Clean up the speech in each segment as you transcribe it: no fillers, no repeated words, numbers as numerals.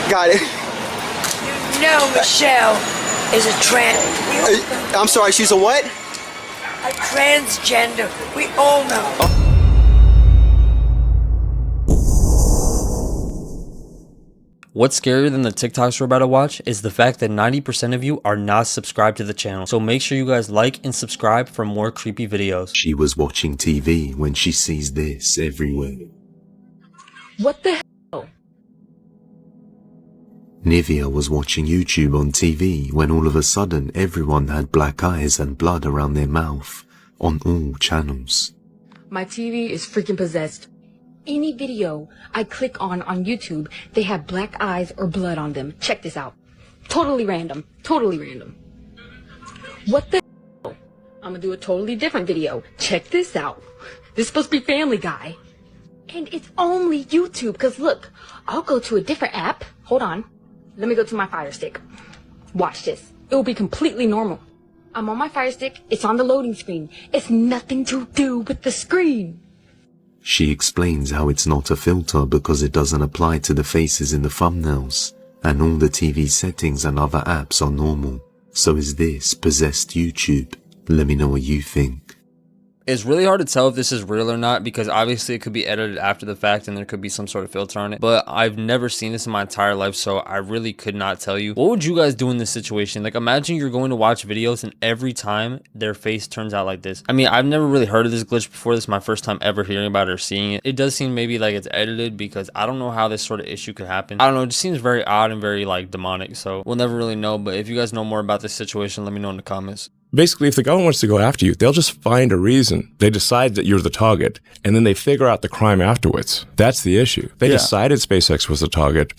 Got it. You know Michelle is a I'm sorry, she's a what? a transgender. We all know. What's scarier than the TikToks we're about to watch is the fact that 90% of you are not subscribed to the channel. So make sure you guys like and subscribe for more creepy videos. She was watching TV when she sees this everywhere. What the hell? Nivea was watching YouTube on TV when all of a sudden everyone had black eyes and blood around their mouth on all channels. My TV is freaking possessed. Any video I click on YouTube, they have black eyes or blood on them. Check this out. Totally random. Totally random. What the hell? I'm gonna do a totally different video. Check this out. This is supposed to be Family Guy. And it's only YouTube, because look, I'll go to a different app. Hold on. Let me go to my Fire Stick. Watch this. It will be completely normal. I'm on my Fire Stick. It's on the loading screen. It's nothing to do with the screen. She explains how it's not a filter because it doesn't apply to the faces in the thumbnails, and all the TV settings and other apps are normal. So is this possessed YouTube? Let me know what you think. It's really hard to tell if this is real or not because obviously it could be edited after the fact and there could be some sort of filter on it. But I've never seen this in my entire life, so I really could not tell you. What would you guys do in this situation? Like, imagine you're going to watch videos and every time their face turns out like this. I mean, I've never really heard of this glitch before. This is my first time ever hearing about it or seeing it. It does seem maybe like it's edited because I don't know how this sort of issue could happen. I don't know. It just seems very odd and very like demonic. So we'll never really know. But if you guys know more about this situation, let me know in the comments. Basically, if the government wants to go after you, they'll just find a reason. They decide that you're the target, and then they figure out the crime afterwards. That's the issue. They decided SpaceX was the target.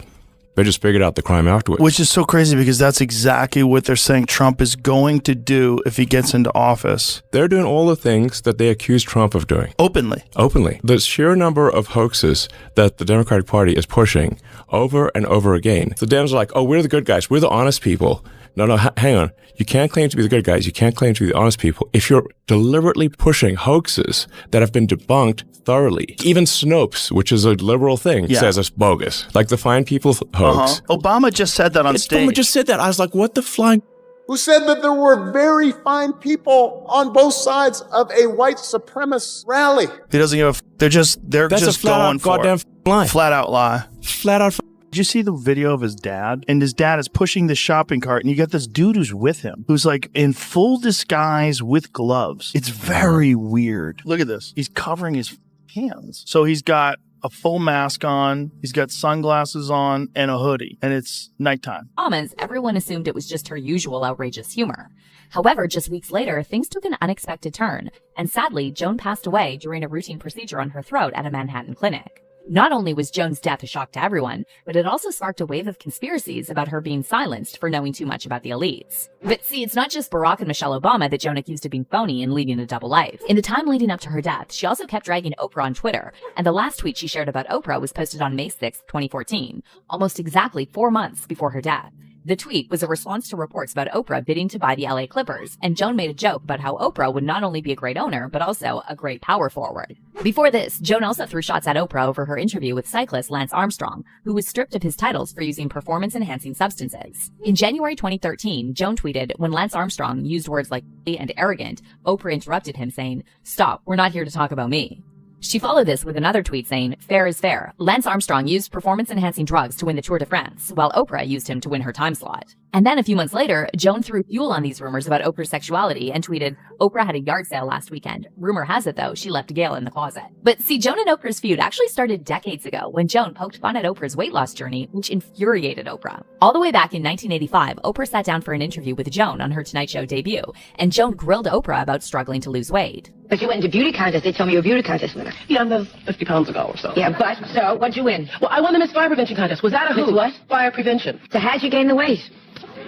They just figured out the crime afterwards. Which is so crazy because that's exactly what they're saying Trump is going to do if he gets into office. They're doing all the things that they accuse Trump of doing. Openly. Openly. The sheer number of hoaxes that the Democratic Party is pushing over and over again. The Dems are like, oh, we're the good guys. We're the honest people. No, hang on. You can't claim to be the good guys. You can't claim to be the honest people if you're deliberately pushing hoaxes that have been debunked thoroughly. Even Snopes, which is a liberal thing, says it's bogus. Like the Fine People hoax. Obama just said that on stage. Obama just said that. I was like, what the flying... Who said that there were very fine people on both sides of a white supremacist rally. He doesn't give a... They're just going for goddamn lie. Flat out lie. Flat out Did you see the video of his dad? And his dad is pushing the shopping cart, and you got this dude who's with him, who's like in full disguise with gloves. It's very weird. Look at this. He's covering his hands. So he's got a full mask on, he's got sunglasses on, and a hoodie, and it's nighttime. Everyone assumed it was just her usual outrageous humor. However, just weeks later, things took an unexpected turn, and sadly, Joan passed away during a routine procedure on her throat at a Manhattan clinic. Not only was Joan's death a shock to everyone, but it also sparked a wave of conspiracies about her being silenced for knowing too much about the elites. But see, it's not just Barack and Michelle Obama that Joan accused of being phony and leading a double life. In the time leading up to her death, she also kept dragging Oprah on Twitter, and the last tweet she shared about Oprah was posted on May 6, 2014, almost exactly 4 months before her death. The tweet was a response to reports about Oprah bidding to buy the LA Clippers, and Joan made a joke about how Oprah would not only be a great owner, but also a great power forward. Before this, Joan also threw shots at Oprah over her interview with cyclist Lance Armstrong, who was stripped of his titles for using performance-enhancing substances. In January 2013, Joan tweeted, when Lance Armstrong used words like and arrogant, Oprah interrupted him saying, "Stop, we're not here to talk about me." She followed this with another tweet saying, "Fair is fair. Lance Armstrong used performance-enhancing drugs to win the Tour de France, while Oprah used him to win her time slot." And then a few months later, Joan threw fuel on these rumors about Oprah's sexuality and tweeted, "Oprah had a yard sale last weekend. Rumor has it, though, she left Gail in the closet." But see, Joan and Oprah's feud actually started decades ago when Joan poked fun at Oprah's weight loss journey, which infuriated Oprah. All the way back in 1985, Oprah sat down for an interview with Joan on her Tonight Show debut, and Joan grilled Oprah about struggling to lose weight. But you went into beauty contest. They told me you were a beauty contest winner. Yeah, that was 50 pounds ago or so. Yeah, but so what'd you win? Well, I won the Miss Fire Prevention contest. Was that a Miss who? what? Fire prevention. So how'd you gain the weight?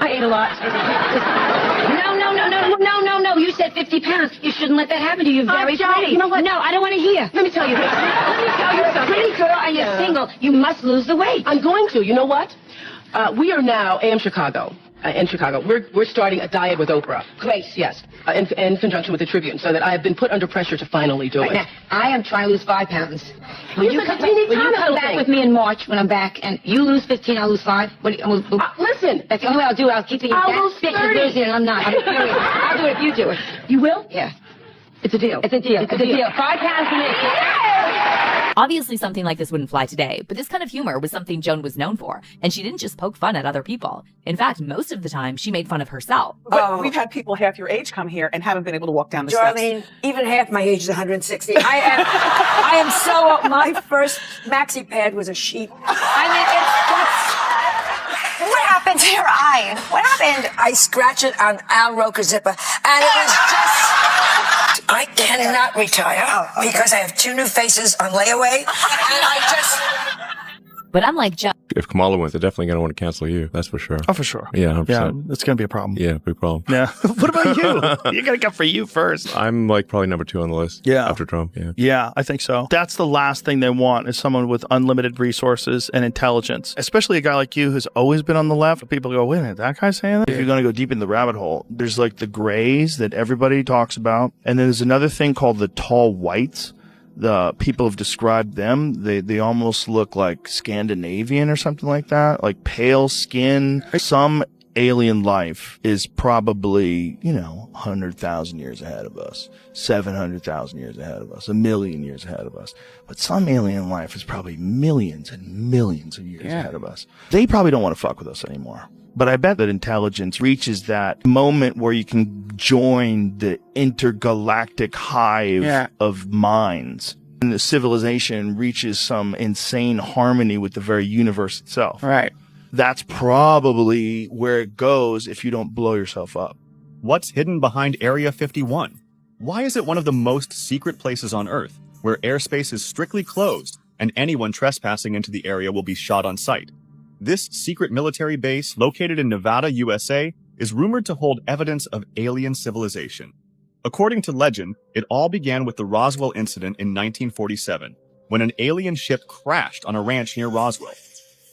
I ate a lot. No. You said 50 pounds. You shouldn't let that happen to you. You're very pretty. You know what? No, I don't want to hear. Let me tell you this. Let me tell you something. Pretty girl and you're single. You must lose the weight. I'm going to. You know what? We are now AM Chicago. in Chicago. We're starting a diet with Oprah. Great. Yes, in conjunction with the Tribune, so that I have been put under pressure to finally do it. Now, I am trying to lose 5 pounds. Will Here's you the come teeny tiny back thing. with me in March when I'm back, and you lose 15, I'll lose 5? Listen. That's the only way I'll do it. I'll keep being I'll fat, lose bitch, 30. and losing, and I'm not. I'm serious. I'll do it if you do it. You will? Yeah. It's a deal. It's a deal. It's a deal. 5 pounds for me. Obviously, something like this wouldn't fly today, but this kind of humor was something Joan was known for, and she didn't just poke fun at other people. In fact, most of the time, she made fun of herself. But we've had people half your age come here and haven't been able to walk down the Darlene, steps. even half my age is 160. I am so, my first maxi pad was a sheep. I mean, what happened to your eye? What happened? I scratched it on Al Roker zipper, and it was just... I cannot retire because I have 2 new faces on layaway, and I just... But unlike Joan, If Kamala wins, they're definitely going to want to cancel you. That's for sure. Oh, for sure. Yeah, 100%. Yeah, it's going to be a problem. Yeah, big problem. Yeah. What about you? You got to go for you first. I'm like probably number 2 on the list. Yeah. After Trump. Yeah. Yeah, I think so. That's the last thing they want is someone with unlimited resources and intelligence, especially a guy like you who's always been on the left. People go, wait a minute, that guy's saying that? If you're going to go deep in the rabbit hole, there's like the grays that everybody talks about. And then there's another thing called the tall whites. The people have described them. They almost look like Scandinavian or something like that, like pale skin. Some alien life is probably, 100,000 years ahead of us, 700,000 years ahead of us, 1,000,000 years ahead of us. But some alien life is probably millions and millions of years ahead of us. They probably don't want to fuck with us anymore. But I bet that intelligence reaches that moment where you can join the intergalactic hive of minds. And the civilization reaches some insane harmony with the very universe itself. Right. That's probably where it goes if you don't blow yourself up. What's hidden behind Area 51? Why is it one of the most secret places on Earth, where airspace is strictly closed and anyone trespassing into the area will be shot on sight? This secret military base, located in Nevada, USA, is rumored to hold evidence of alien civilization. According to legend, it all began with the Roswell incident in 1947, when an alien ship crashed on a ranch near Roswell.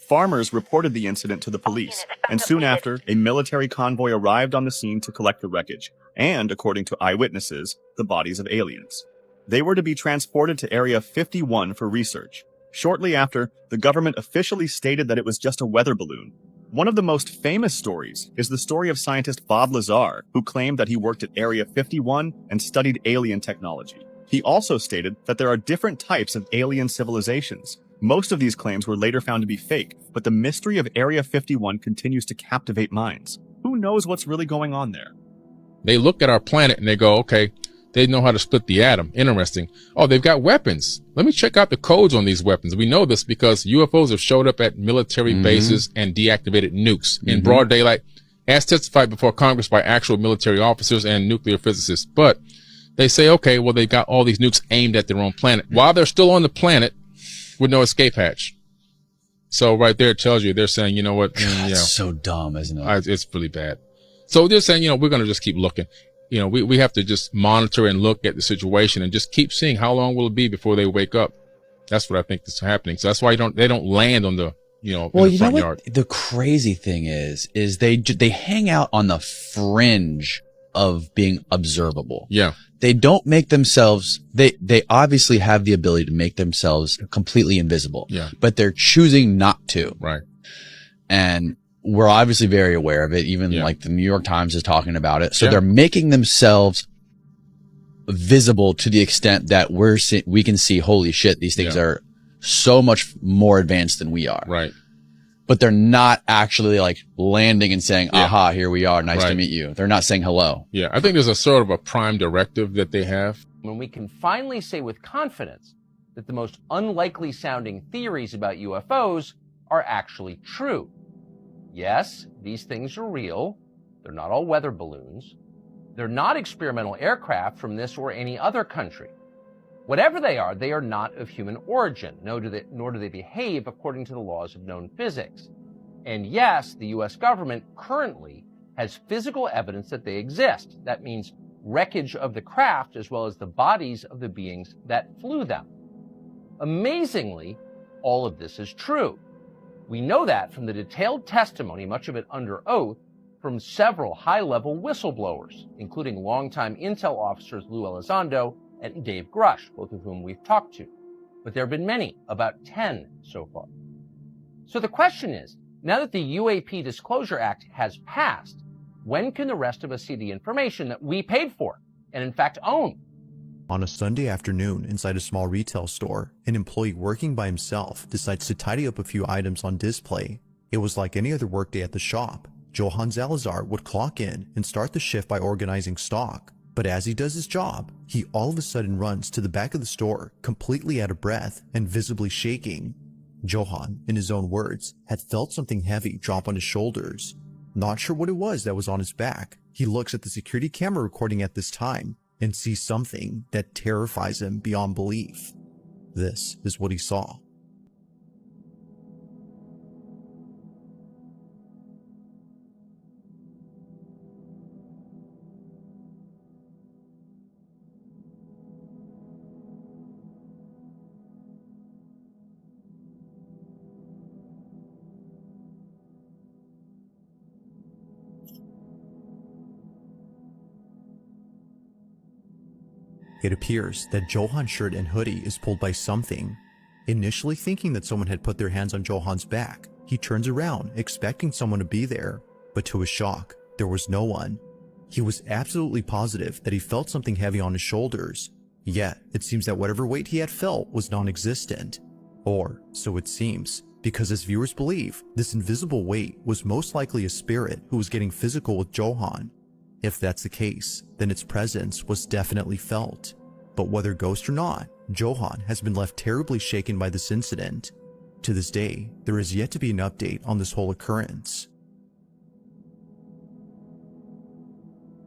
Farmers reported the incident to the police, and soon after, a military convoy arrived on the scene to collect the wreckage, and, according to eyewitnesses, the bodies of aliens. They were to be transported to Area 51 for research. Shortly after, the government officially stated that it was just a weather balloon. One of the most famous stories is the story of scientist Bob Lazar, who claimed that he worked at Area 51 and studied alien technology. He also stated that there are different types of alien civilizations. Most of these claims were later found to be fake, but the mystery of Area 51 continues to captivate minds. Who knows what's really going on there? They look at our planet and they go, okay, they know how to split the atom. Interesting. Oh, they've got weapons. Let me check out the codes on these weapons. We know this because UFOs have showed up at military bases and deactivated nukes in broad daylight, as testified before Congress by actual military officers and nuclear physicists. But they say, okay, well, they've got all these nukes aimed at their own planet while they're still on the planet with no escape hatch. So right there it tells you they're saying, you know what? That's so dumb, isn't it? It's really bad. So they're saying, we're going to just keep looking. We have to just monitor and look at the situation and just keep seeing how long will it be before they wake up. That's what I think is happening. So that's why they don't land on the, in the front yard. The crazy thing is they hang out on the fringe of being observable. Yeah. They don't make themselves, they obviously have the ability to make themselves completely invisible. Yeah. But they're choosing not to. Right. And we're obviously very aware of it. Even like the New York Times is talking about it. So they're making themselves visible to the extent that we can see, holy shit, these things are so much more advanced than we are. Right. But they're not actually like landing and saying, aha, here we are. Nice to meet you. They're not saying hello. Yeah. I think there's a sort of a prime directive that they have. When we can finally say with confidence that the most unlikely sounding theories about UFOs are actually true. Yes, these things are real. They're not all weather balloons. They're not experimental aircraft from this or any other country. Whatever they are not of human origin, nor do they behave according to the laws of known physics. And yes, the U.S. government currently has physical evidence that they exist. That means wreckage of the craft as well as the bodies of the beings that flew them. Amazingly, all of this is true. We know that from the detailed testimony, much of it under oath, from several high-level whistleblowers, including longtime intel officers Lou Elizondo and Dave Grush, both of whom we've talked to. But there have been many, about 10 so far. So the question is, now that the UAP Disclosure Act has passed, when can the rest of us see the information that we paid for and in fact own? On a Sunday afternoon inside a small retail store, an employee working by himself decides to tidy up a few items on display. It was like any other workday at the shop. Johann Salazar would clock in and start the shift by organizing stock. But as he does his job, he all of a sudden runs to the back of the store, completely out of breath and visibly shaking. Johann, in his own words, had felt something heavy drop on his shoulders. Not sure what it was that was on his back, he looks at the security camera recording at this time and sees something that terrifies him beyond belief. This is what he saw. It appears that Johann's shirt and hoodie is pulled by something. Initially thinking that someone had put their hands on Johann's back, he turns around expecting someone to be there, but to his shock, there was no one. He was absolutely positive that he felt something heavy on his shoulders, yet it seems that whatever weight he had felt was non-existent. Or so it seems, because as viewers believe, this invisible weight was most likely a spirit who was getting physical with Johann. If that's the case, then its presence was definitely felt. But whether ghost or not, Johann has been left terribly shaken by this incident. To this day, there is yet to be an update on this whole occurrence.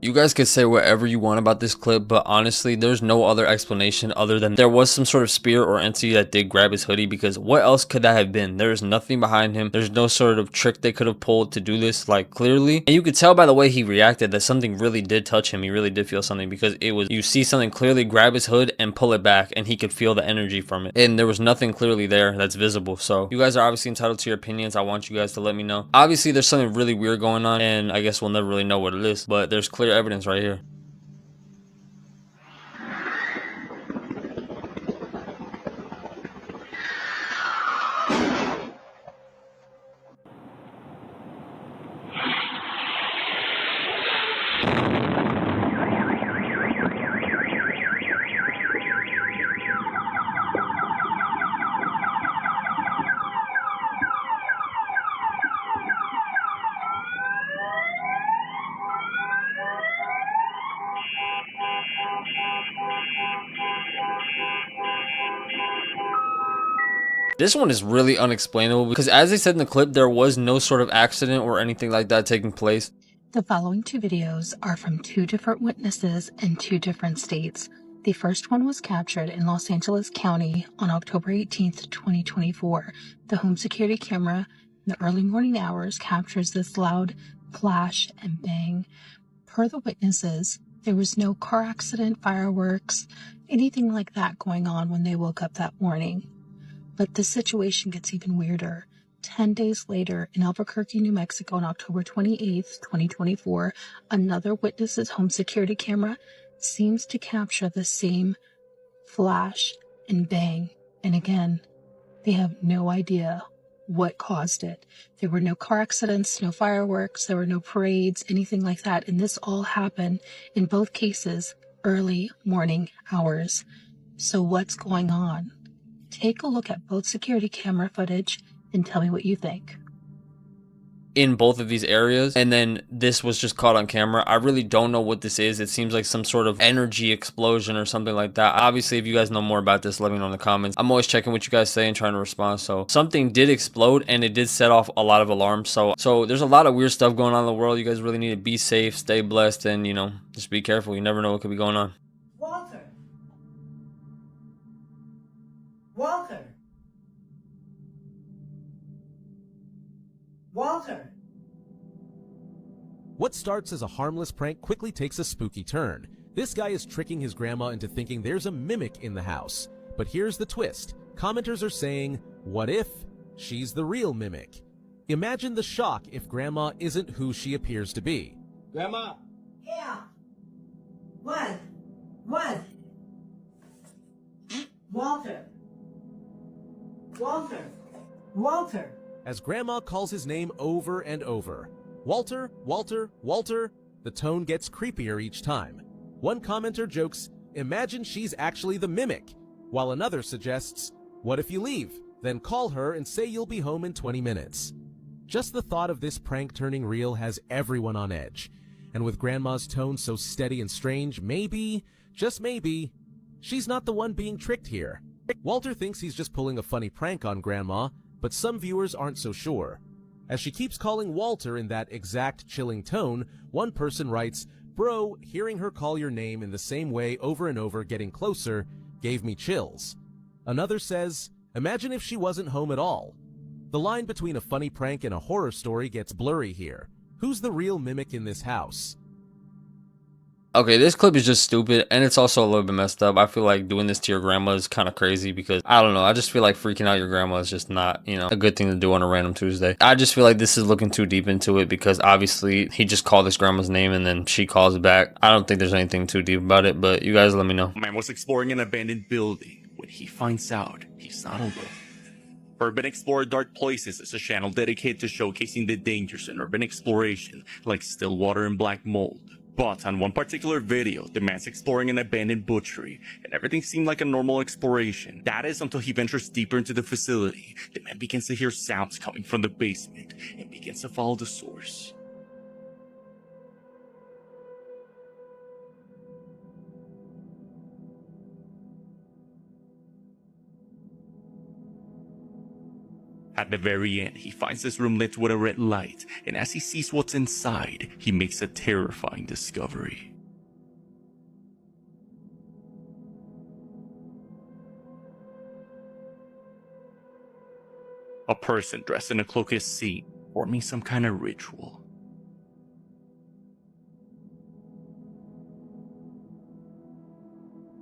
You guys could say whatever you want about this clip, but honestly, there's no other explanation other than there was some sort of spirit or entity that did grab his hoodie, because what else could that have been? There is nothing behind him. There's no sort of trick they could have pulled to do this, like, clearly. And you could tell by the way he reacted that something really did touch him. He really did feel something, because it was, you see something clearly grab his hood and pull it back, and he could feel the energy from it. And there was nothing clearly there that's visible. So you guys are obviously entitled to your opinions. I want you guys to let me know. Obviously, there's something really weird going on, and I guess we'll never really know what it is, but there's clear evidence right here. This one is really unexplainable because, as they said in the clip, there was no sort of accident or anything like that taking place. The following two videos are from two different witnesses in two different states. The first one was captured in Los Angeles County on October 18th, 2024. The home security camera in the early morning hours captures this loud flash and bang. Per the witnesses, there was no car accident, fireworks, anything like that going on when they woke up that morning. But the situation gets even weirder. 10 days later, in Albuquerque, New Mexico, on October 28th, 2024, another witness's home security camera seems to capture the same flash and bang. And again, they have no idea what caused it. There were no car accidents, no fireworks, there were no parades, anything like that. And this all happened, in both cases, early morning hours. So what's going on? Take a look at both security camera footage and tell me what you think. In both of these areas, and then this was just caught on camera. I really don't know what this is. It seems like some sort of energy explosion or something like that. Obviously, if you guys know more about this, let me know in the comments. I'm always checking what you guys say and trying to respond. So something did explode and it did set off a lot of alarms. So there's a lot of weird stuff going on in the world. You guys really need to be safe, stay blessed, and, you know, just be careful. You never know what could be going on. Walter! What starts as a harmless prank quickly takes a spooky turn. This guy is tricking his grandma into thinking there's a mimic in the house. But here's the twist. Commenters are saying, what if she's the real mimic? Imagine the shock if Grandma isn't who she appears to be. Grandma. Yeah. What? What? Walter. Walter. Walter. As Grandma calls his name over and over. Walter, Walter, Walter. The tone gets creepier each time. One commenter jokes, imagine she's actually the mimic, while another suggests, what if you leave? Then call her and say you'll be home in 20 minutes. Just the thought of this prank turning real has everyone on edge. And with Grandma's tone so steady and strange, maybe, just maybe, she's not the one being tricked here. Walter thinks he's just pulling a funny prank on Grandma, but some viewers aren't so sure. As she keeps calling Walter in that exact chilling tone, one person writes, bro, hearing her call your name in the same way over and over getting closer gave me chills. Another says, imagine if she wasn't home at all. The line between a funny prank and a horror story gets blurry here. Who's the real mimic in this house? Okay, this clip is just stupid, and it's also a little bit messed up. I feel like doing this to your grandma is kind of crazy because, I don't know, I just feel like freaking out your grandma is just not, you know, a good thing to do on a random Tuesday. I just feel like this is looking too deep into it because obviously he just called his grandma's name and then she calls it back. I don't think there's anything too deep about it, but you guys let me know. Man was exploring an abandoned building when he finds out he's not alone. Urban Explorer Dark Places is a channel dedicated to showcasing the dangers in urban exploration, like still water and black mold. But on one particular video, the man's exploring an abandoned butchery, and everything seemed like a normal exploration. That is until he ventures deeper into the facility. The man begins to hear sounds coming from the basement, and begins to follow the source. At the very end, he finds this room lit with a red light, and as he sees what's inside, he makes a terrifying discovery. A person dressed in a cloak is seen, forming some kind of ritual.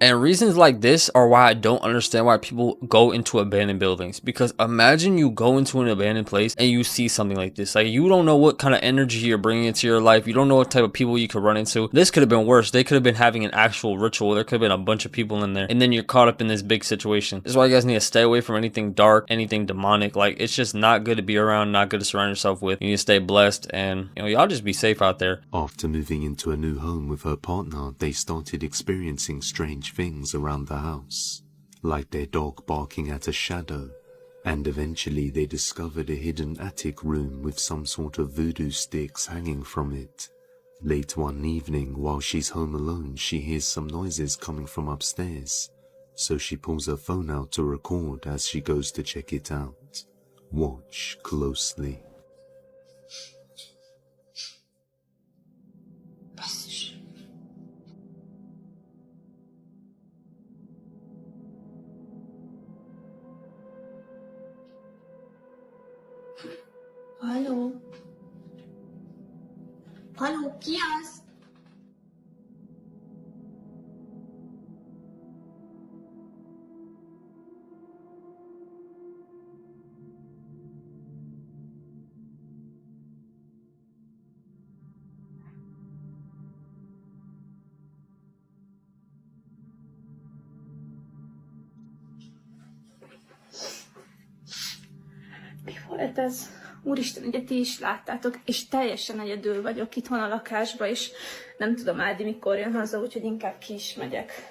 And reasons like this are why I don't understand why people go into abandoned buildings. Because imagine you go into an abandoned place and you see something like this. Like, you don't know what kind of energy you're bringing into your life. You don't know what type of people you could run into. This could have been worse. They could have been having an actual ritual. There could have been a bunch of people in there. And then you're caught up in this big situation. This is why you guys need to stay away from anything dark, anything demonic. Like, it's just not good to be around, not good to surround yourself with. You need to stay blessed and, you know, y'all just be safe out there. After moving into a new home with her partner, they started experiencing strange things around the house, like their dog barking at a shadow, and eventually they discovered a hidden attic room with some sort of voodoo sticks hanging from it. Late one evening, while she's home alone, she hears some noises coming from upstairs, so she pulls her phone out to record as she goes to check it out. Watch closely. Hallo? Hallo, Kias? Mi volt ez? Úristen, ugye ti is láttátok, és teljesen egyedül vagyok itthon a lakásba, és nem tudom Ádi mikor jön haza, úgyhogy inkább ki is megyek.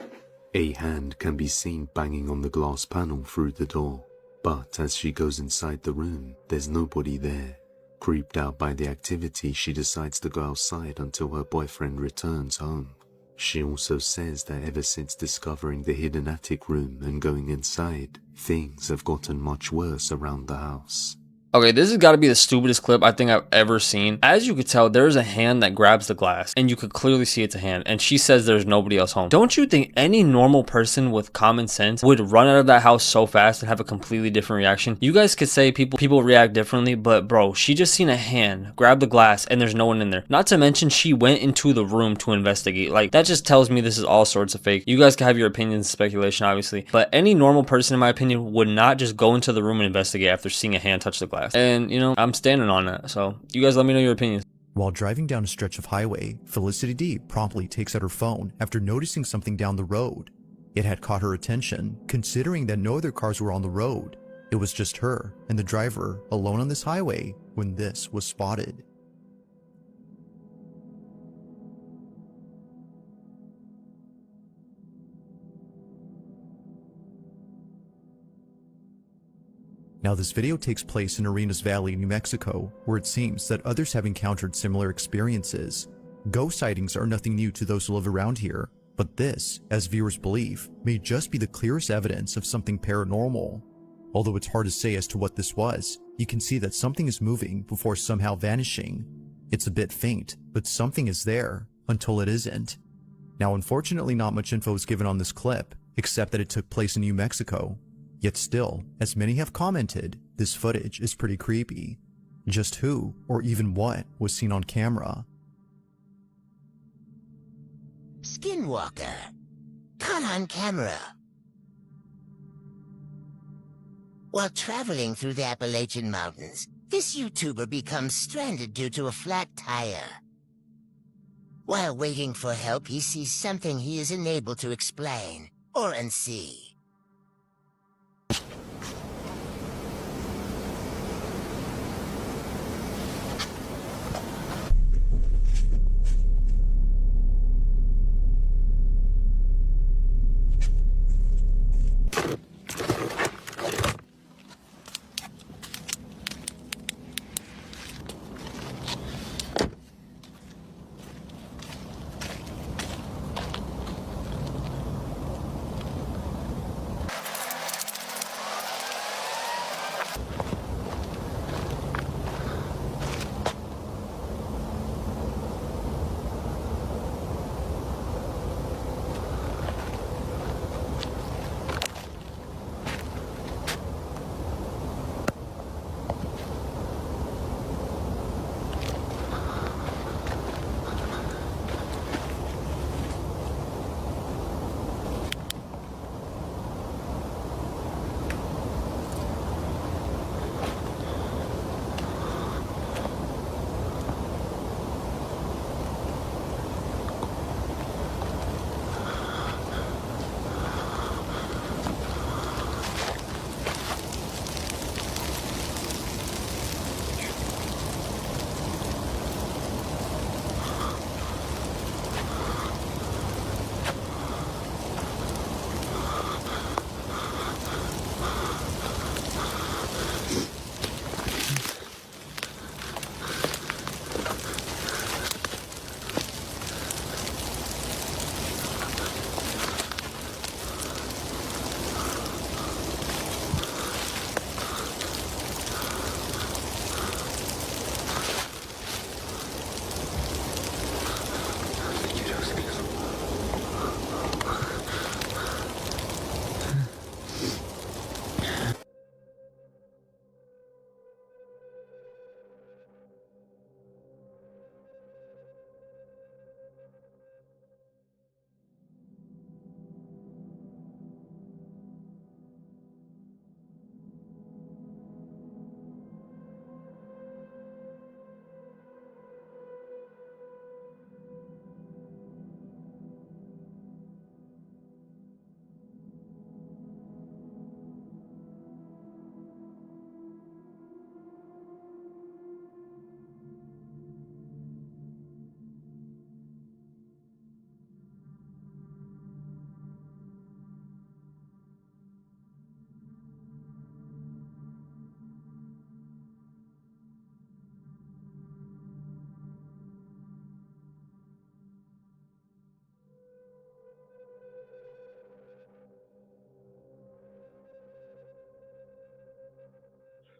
A hand can be seen banging on the glass panel through the door, but as she goes inside the room, there's nobody there. Creeped out by the activity, she decides to go outside until her boyfriend returns home. She also says that ever since discovering the hidden attic room and going inside, things have gotten much worse around the house. Okay, this has got to be the stupidest clip I think I've ever seen. As you could tell, there's a hand that grabs the glass, and you could clearly see it's a hand, and she says there's nobody else home. Don't you think any normal person with common sense would run out of that house so fast and have a completely different reaction? You guys could say people react differently, but bro, she just seen a hand grab the glass, and there's no one in there. Not to mention, she went into the room to investigate. Like, that just tells me this is all sorts of fake. You guys can have your opinions and speculation, obviously, but any normal person, in my opinion, would not just go into the room and investigate after seeing a hand touch the glass. class. And, you know, I'm standing on that. So you guys let me know your opinions. While driving down a stretch of highway, Felicity D promptly takes out her phone after noticing something down the road. It had caught her attention, considering that no other cars were on the road. It was just her and the driver alone on this highway when this was spotted. Now this video takes place in Arenas Valley, New Mexico, where it seems that others have encountered similar experiences. Ghost sightings are nothing new to those who live around here, but this, as viewers believe, may just be the clearest evidence of something paranormal. Although it's hard to say as to what this was, you can see that something is moving before somehow vanishing. It's a bit faint, but something is there, until it isn't. Now unfortunately not much info is given on this clip, except that it took place in New Mexico. Yet still, as many have commented, this footage is pretty creepy. Just who, or even what, was seen on camera? Skinwalker. Caught on camera. While traveling through the Appalachian Mountains, this YouTuber becomes stranded due to a flat tire. While waiting for help, he sees something he is unable to explain or unsee.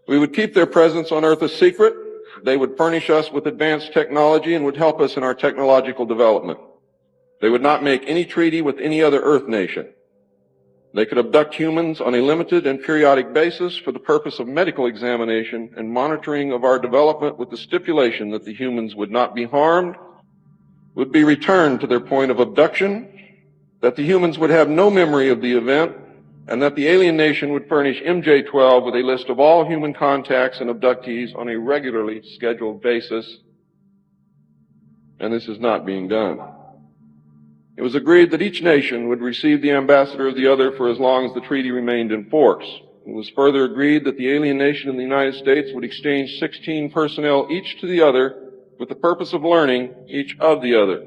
We would keep their presence on Earth a secret. They would furnish us with advanced technology and would help us in our technological development. They would not make any treaty with any other Earth nation. They could abduct humans on a limited and periodic basis for the purpose of medical examination and monitoring of our development, with the stipulation that the humans would not be harmed, would be returned to their point of abduction, that the humans would have no memory of the event, and that the alien nation would furnish MJ-12 with a list of all human contacts and abductees on a regularly scheduled basis, and this is not being done. It was agreed that each nation would receive the ambassador of the other for as long as the treaty remained in force. It was further agreed that the alien nation and the United States would exchange 16 personnel each to the other with the purpose of learning each of the other.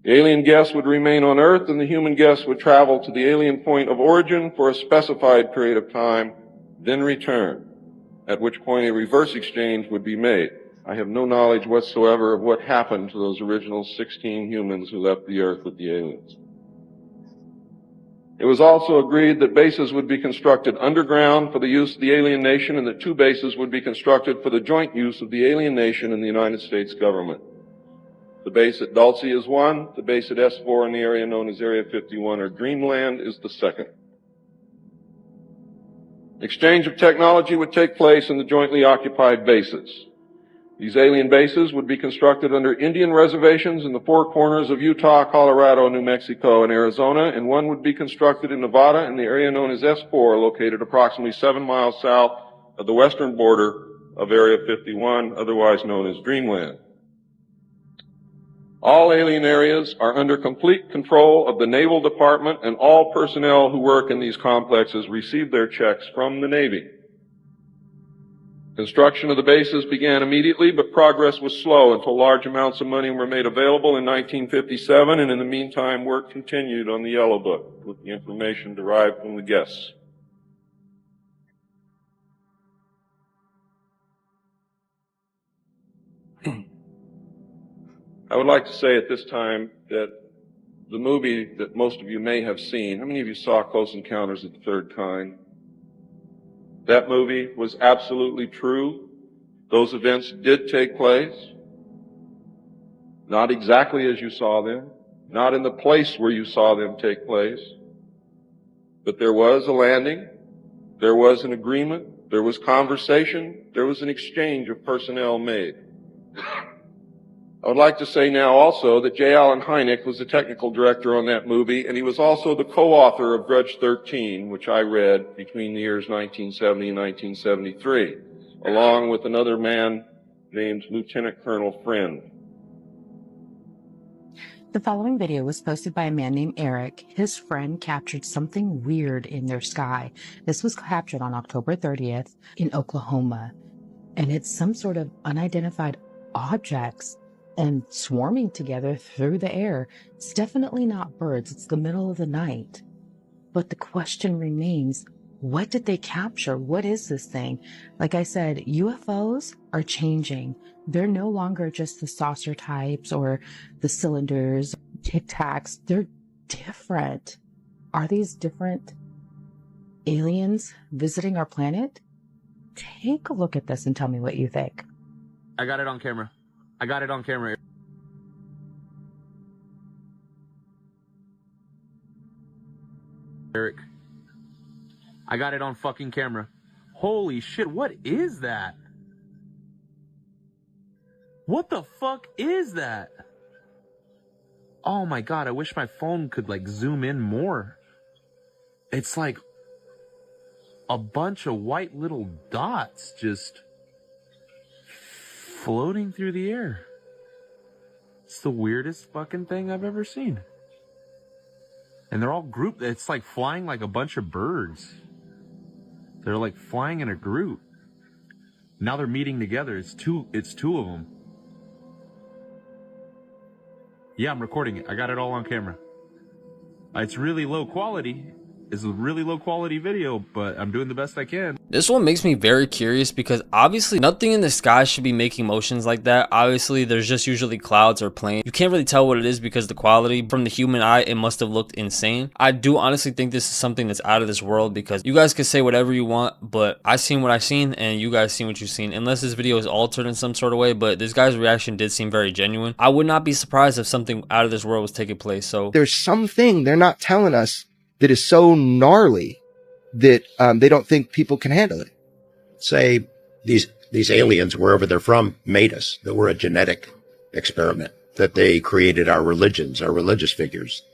The alien guests would remain on Earth, and the human guests would travel to the alien point of origin for a specified period of time, then return, at which point a reverse exchange would be made. I have no knowledge whatsoever of what happened to those original 16 humans who left the Earth with the aliens. It was also agreed that bases would be constructed underground for the use of the alien nation, and that 2 bases would be constructed for the joint use of the alien nation and the United States government. The base at Dulce is one, the base at S4 in the area known as Area 51 or Dreamland is the second. Exchange of technology would take place in the jointly occupied bases. These alien bases would be constructed under Indian reservations in the 4 corners of Utah, Colorado, New Mexico, and Arizona, and one would be constructed in Nevada in the area known as S4, located approximately 7 miles south of the western border of Area 51, otherwise known as Dreamland. All alien areas are under complete control of the Naval Department, and all personnel who work in these complexes receive their checks from the Navy. Construction of the bases began immediately, but progress was slow until large amounts of money were made available in 1957, and in the meantime, work continued on the Yellow Book with the information derived from the guests. I would like to say at this time that the movie that most of you may have seen, how many of you saw Close Encounters of the Third Kind? That movie was absolutely true. Those events did take place. Not exactly as you saw them, not in the place where you saw them take place, but there was a landing, there was an agreement, there was conversation, there was an exchange of personnel made. I would like to say now also that J. Allen Hynek was the technical director on that movie, and he was also the co-author of Grudge 13, which I read between the years 1970 and 1973, along with another man named Lieutenant Colonel Friend. The following video was posted by a man named Eric. His friend captured something weird in their sky. This was captured on October 30th in Oklahoma, and it's some sort of unidentified objects and swarming together through the air. It's definitely not birds. It's the middle of the night. But the question remains, what did they capture? What is this thing? Like I said, UFOs are changing. They're no longer just the saucer types or the cylinders, Tic Tacs. They're different. Are these different aliens visiting our planet? Take a look at this and tell me what you think. I got it on camera. I got it on camera. Eric. I got it on fucking camera. Holy shit, what is that? What the fuck is that? Oh my god, I wish my phone could like zoom in more. It's like a bunch of white little dots just floating through the air. It's the weirdest fucking thing I've ever seen. And they're all grouped. It's like flying like a bunch of birds. They're like flying in a group. Now they're meeting together. It's two of them. Yeah, I'm recording it. I got it all on camera. It's really low quality. It's a really low quality video, but I'm doing the best I can. This one makes me very curious because obviously nothing in the sky should be making motions like that. Obviously there's just usually clouds or planes. You can't really tell what it is because the quality from the human eye, it must have looked insane. I do honestly think this is something that's out of this world, because you guys can say whatever you want, but I seen what I seen and you guys seen what you've seen, unless this video is altered in some sort of way. But this guy's reaction did seem very genuine. I would not be surprised if something out of this world was taking place. So there's something they're not telling us that is so gnarly that they don't think people can handle it. Say these aliens, wherever they're from, made us, that we're a genetic experiment, that they created our religions, our religious figures,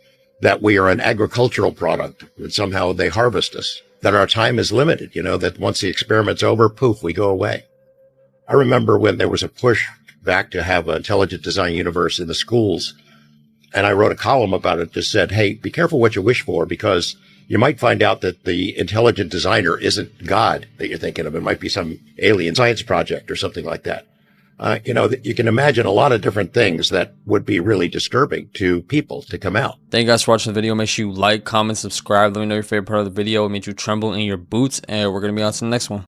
that we are an agricultural product, that somehow they harvest us, that our time is limited, that once the experiment's over, poof, we go away. I remember when there was a push back to have an intelligent design universe in the schools, and I wrote a column about it that said, hey, be careful what you wish for, because you might find out that the intelligent designer isn't God that you're thinking of. It might be some alien science project or something like that. You can imagine a lot of different things that would be really disturbing to people to come out. Thank you guys for watching the video. Make sure you like, comment, subscribe. Let me know your favorite part of the video. It made you tremble in your boots. And we're going to be on to the next one.